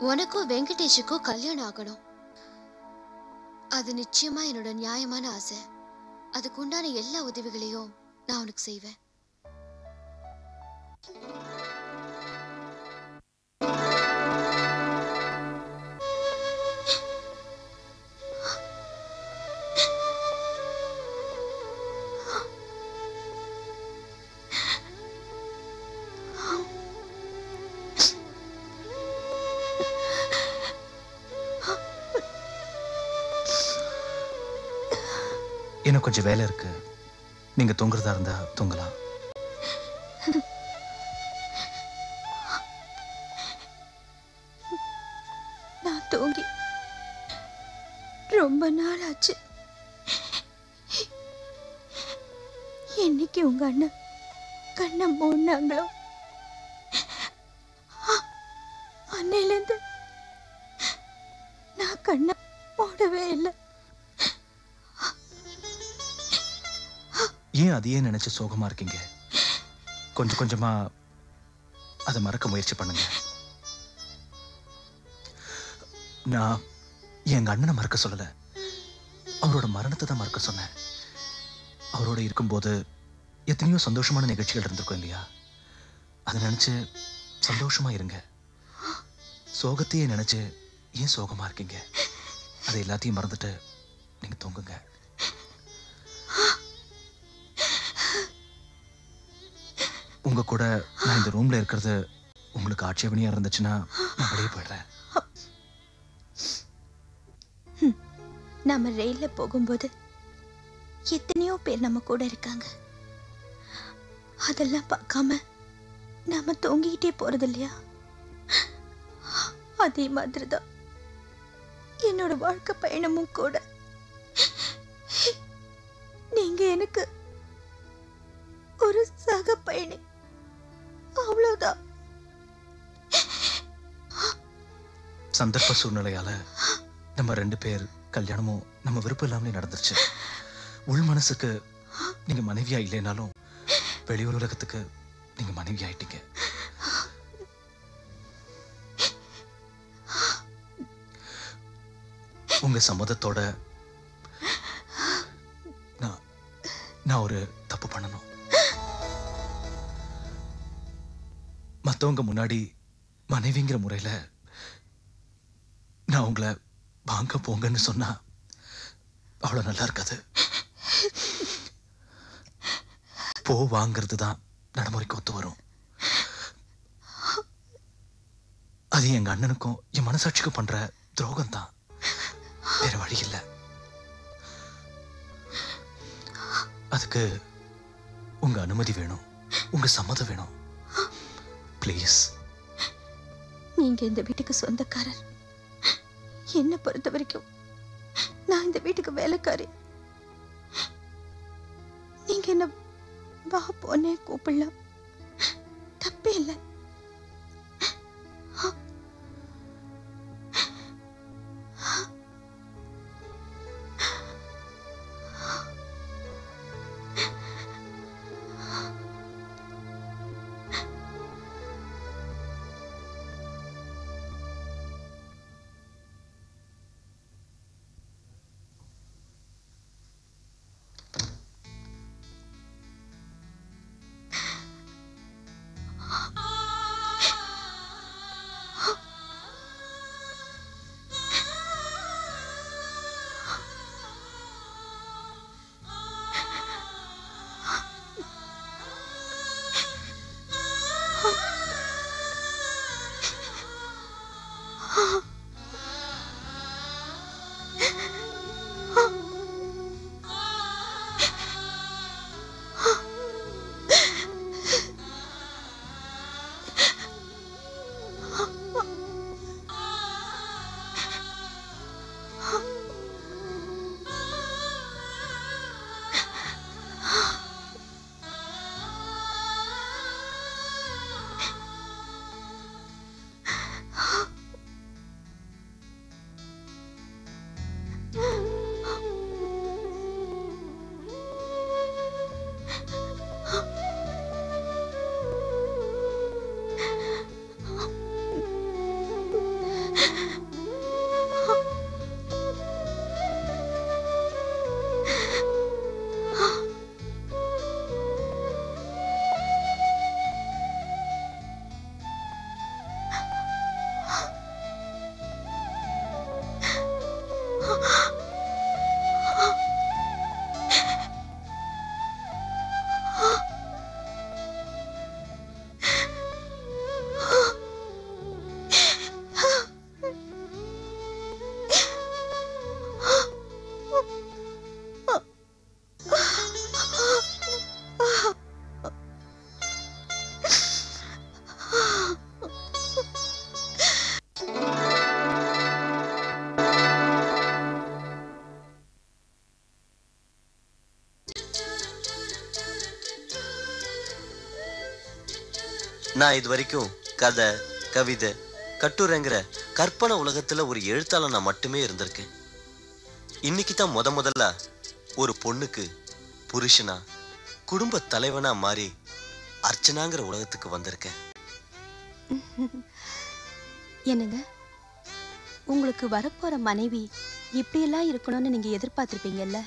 உனக்கும் வெங்கடேஷுக்கும் கல்யாணம் ஆகணும். அது நிச்சயமா என்னோட நியாயமான ஆசை. அதுக்கு உண்டான எல்லா உதவிகளையும் நான் உனக்கு செய்வேன். எனக்கு கொஞ்சம் வேலை இருக்கு. நீங்க தூங்குறதா இருந்தா தூங்கலாம். நான் தூங்கி ரொம்ப நாள் ஆச்சு. என்னைக்கு உங்க அண்ணன் கண்ணை மூடினாங்களோ அன்னையிலேருந்து நான் கண்ணை மூடவே இல்லை. ஏன் அதையே நினைச்சு சோகமா இருக்கீங்க? கொஞ்சம் கொஞ்சமா அதை மறக்க முயற்சி பண்ணுங்க. நான் எங்க அண்ணனை மறக்க சொல்லல, அவரோட மரணத்தை தான் மறக்க சொன்னேன். அவரோட இருக்கும்போது எத்தனையோ சந்தோஷமான நிகழ்ச்சிகள் இருந்திருக்கும் இல்லையா? அதை நினைச்சு சந்தோஷமா இருங்க. சோகத்தையே நினைச்சு ஏன் சோகமா இருக்கீங்க? அதை எல்லாத்தையும் மறந்துட்டு நீங்க தூங்குங்க. உங்க கூட நான் இந்த ரூம்ல இருக்கிறது உங்களுக்கு ஆட்சேபனையா இருந்துச்சுன்னா நான் வெளியே போயிடுறேன். நம்ம ரயில்ல போகும்போது எத்தனையோ பேர் நம்ம கூட இருக்காங்க. அதெல்லாம் பார்க்காம நாம தூங்கிக்கிட்டே போறது இல்லையா? அதே மாதிரிதான் என்னோட வாழ்க்கை பயணமும் கூட. நீங்க எனக்கு ஒரு சக பயணி, அவ்வளவுதான். சந்தர்ப்ப சூழ்நிலையால நம்ம 2 பேர் கல்யாணமும் நம்ம விருப்பம் இல்லாமலே நடந்துருச்சு. உள் மனசுக்கு நீங்க மனைவியா இல்லைனாலும் வெளியூர் உலகத்துக்கு நீங்க மனைவி ஆயிட்டீங்க. உங்க சம்மதத்தோட நான் ஒரு தப்பு பண்ணணும். மத்தவங்க முன்னாடி மனைவிங்கிற முறையில நான் உங்களை வாங்க போங்கன்னு சொன்னா அவ்வளவு நல்லா இருக்காது. போ வாங்கிறது தான் நடைமுறைக்கு ஒத்து வரும். அது எங்க அண்ணனுக்கும் என் மனசாட்சிக்கும் பண்ற துரோகம் தான். வேற வழி இல்லை. அதுக்கு உங்க அனுமதி வேணும், உங்க சம்மதம் வேணும். ப்ளீஸ். நீங்க இந்த வீட்டுக்கு சொந்தக்காரர். என்ன பொறுத்த வரைக்கும் நான் இந்த வீட்டுக்கு வேலைக்காரி. நீங்க என்ன வா போனே கூப்பிடலாம், தப்பே இல்லை. நான் இது வரைக்கும் கதை, கவிதை, கட்டுரைங்கிற கற்பனை உலகத்துல ஒரு எழுத்தாளனா மட்டுமே இருந்திருக்கேன். இன்னைக்கு தான் முதல்ல ஒரு பொண்ணுக்கு புருஷனா, குடும்ப தலைவனா மாறி அர்ச்சனாங்கிற உலகத்துக்கு வந்திருக்கேன். என்னங்க, உங்களுக்கு வரப்போற மனைவி இப்படியெல்லாம் இருக்கணும்னு நீங்க எதிர்பார்த்திருப்பீங்கல்ல,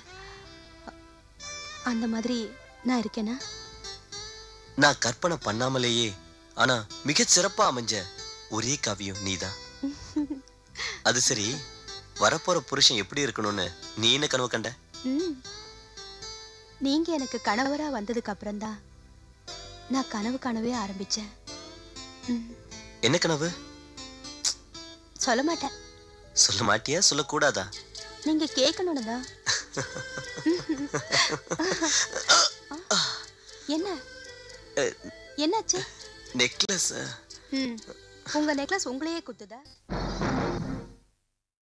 அந்த மாதிரி நான் இருக்கேனா? நான் கற்பனை பண்ணாமலேயே ஆனா மிக சிறப்பா அமைஞ்ச ஒரே காவியம் நீதான். அது சரி, வரப்போற புருஷன் எப்படி இருக்கணும்னு நீ என்ன கனவு கண்ட? நீங்க எனக்கு கணவரா வந்ததுக்கு அப்புறம்தான் நான் கனவு காணவே ஆரம்பிச்சேன். என்ன கனவு? சொல்ல மாட்டேன். சொல்ல மாட்டியா? சொல்லக்கூடாதா? நீங்க கேட்கணும்னு தான். என்ன என்னாச்சு? நெக்லஸ். உங்க நெக்லஸ் உங்களையே குத்துதா?